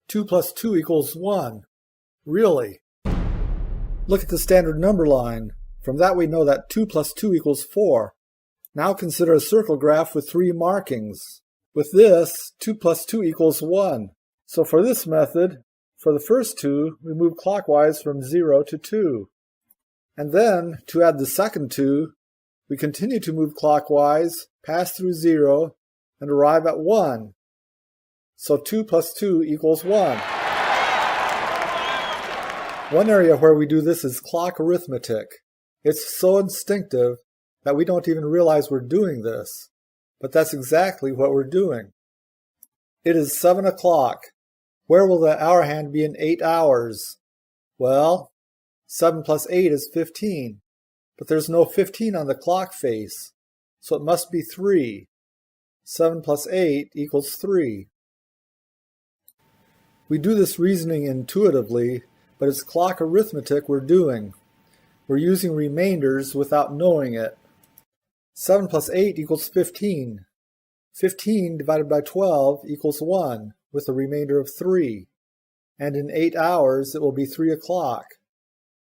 2 plus 2 equals 1. Really? Look at the standard number line. From that we know that 2 plus 2 equals 4. Now consider a circle graph with 3 markings. With this, 2 plus 2 equals 1. So for this method, for the first two, we move clockwise from 0 to 2. And then, to add the second two, we continue to move clockwise, pass through 0, and arrive at 1. So 2 plus 2 equals 1. One area where we do this is clock arithmetic. It's so instinctive that we don't even realize we're doing this. But that's exactly what we're doing. It is 7 o'clock. Where will the hour hand be in 8 hours? Well, 7 plus 8 is 15. But there's no 15 on the clock face, so it must be 3. 7 plus 8 equals 3. We do this reasoning intuitively, but it's clock arithmetic we're doing. We're using remainders without knowing it. 7 plus 8 equals 15. 15 divided by 12 equals 1, with a remainder of 3. And in 8 hours it will be 3 o'clock.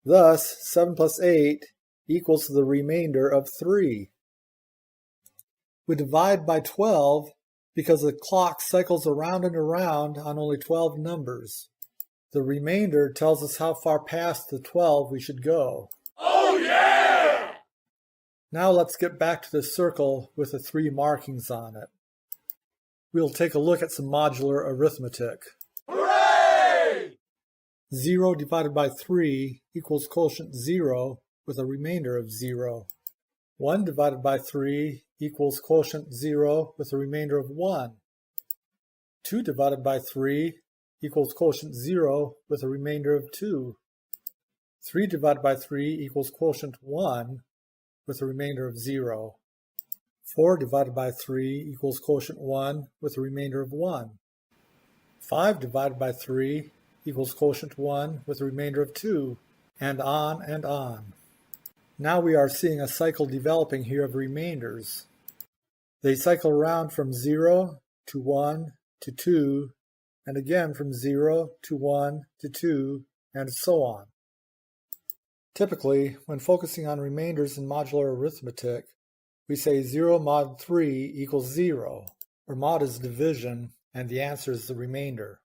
Thus, 7 plus 8 equals the remainder of 3. We divide by 12 because the clock cycles around and around on only 12 numbers. The remainder tells us how far past the 12 we should go. Oh yeah! Now let's get back to the circle with the 3 markings on it. We'll take a look at some modular arithmetic. Hooray! 0 divided by 3 equals quotient 0 with a remainder of 0. 1 divided by 3 equals quotient 0 with a remainder of 1. 2 divided by 3 equals quotient 0 with a remainder of 2. 3 divided by 3 equals quotient 1 with a remainder of 0. 4 divided by 3 equals quotient 1 with a remainder of 1. 5 divided by 3 equals quotient 1 with a remainder of 2, and on and on. Now we are seeing a cycle developing here of remainders. They cycle around from 0 to 1 to 2, and again from 0 to 1 to 2, and so on. Typically, when focusing on remainders in modular arithmetic, we say 0 mod 3 equals 0, where mod is division and the answer is the remainder.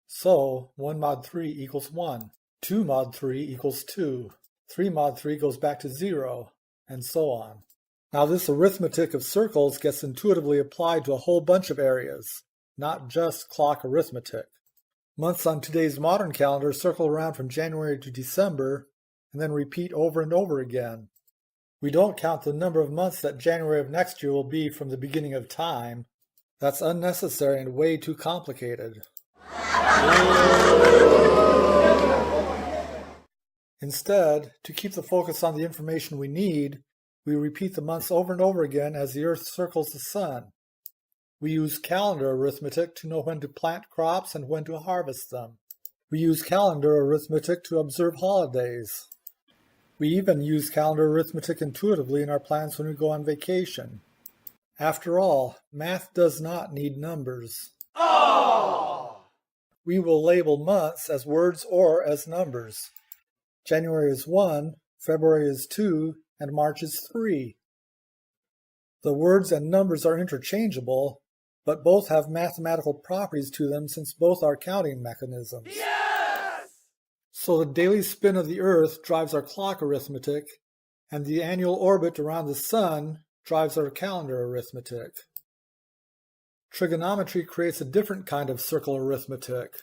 So 1 mod 3 equals 1, 2 mod 3 equals 2, 3 mod 3 goes back to 0, and so on. Now this arithmetic of circles gets intuitively applied to a whole bunch of areas, not just clock arithmetic. Months on today's modern calendar circle around from January to December and then repeat over and over again. We don't count the number of months that January of next year will be from the beginning of time. That's unnecessary and way too complicated. Instead, to keep the focus on the information we need, we repeat the months over and over again as the Earth circles the Sun. We use calendar arithmetic to know when to plant crops and when to harvest them. We use calendar arithmetic to observe holidays. We even use calendar arithmetic intuitively in our plans when we go on vacation. After all, math does not need numbers. Oh! We will label months as words or as numbers. January is 1, February is 2, and March is 3. The words and numbers are interchangeable, but both have mathematical properties to them since both are counting mechanisms. Yes! So the daily spin of the Earth drives our clock arithmetic, and the annual orbit around the Sun drives our calendar arithmetic. Trigonometry creates a different kind of circle arithmetic.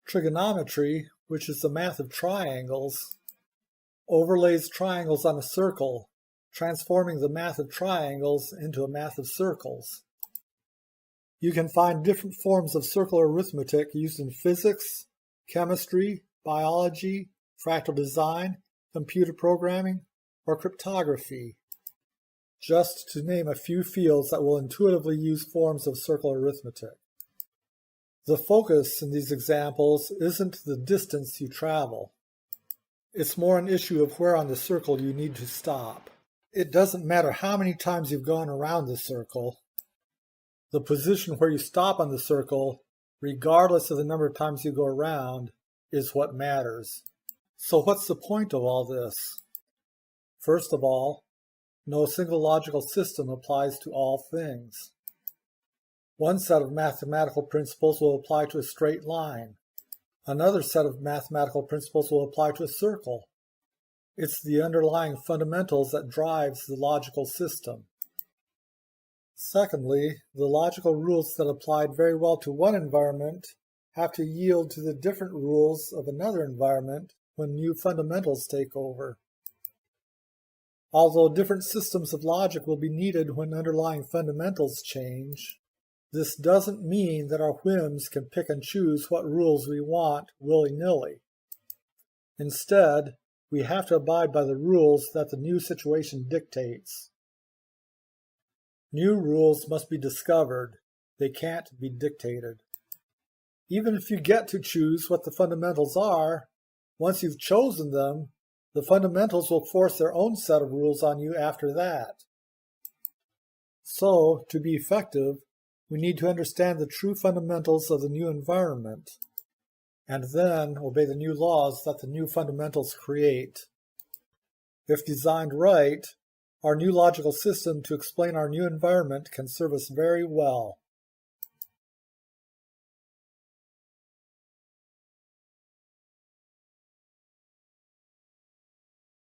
Trigonometry, which is the math of triangles, overlays triangles on a circle, transforming the math of triangles into a math of circles. You can find different forms of circular arithmetic used in physics, chemistry, biology, fractal design, computer programming, or cryptography, just to name a few fields that will intuitively use forms of circular arithmetic. The focus in these examples isn't the distance you travel. It's more an issue of where on the circle you need to stop. It doesn't matter how many times you've gone around the circle. The position where you stop on the circle regardless of the number of times you go around, is what matters. So what's the point of all this? First of all, no single logical system applies to all things. One set of mathematical principles will apply to a straight line. Another set of mathematical principles will apply to a circle. It's the underlying fundamentals that drives the logical system. Secondly, the logical rules that applied very well to one environment have to yield to the different rules of another environment when new fundamentals take over. Although different systems of logic will be needed when underlying fundamentals change, this doesn't mean that our whims can pick and choose what rules we want willy-nilly. Instead, we have to abide by the rules that the new situation dictates. New rules must be discovered. They can't be dictated. Even if you get to choose what the fundamentals are, once you've chosen them, the fundamentals will force their own set of rules on you after that. So, to be effective, we need to understand the true fundamentals of the new environment, and then obey the new laws that the new fundamentals create. If designed right, our new logical system to explain our new environment can serve us very well.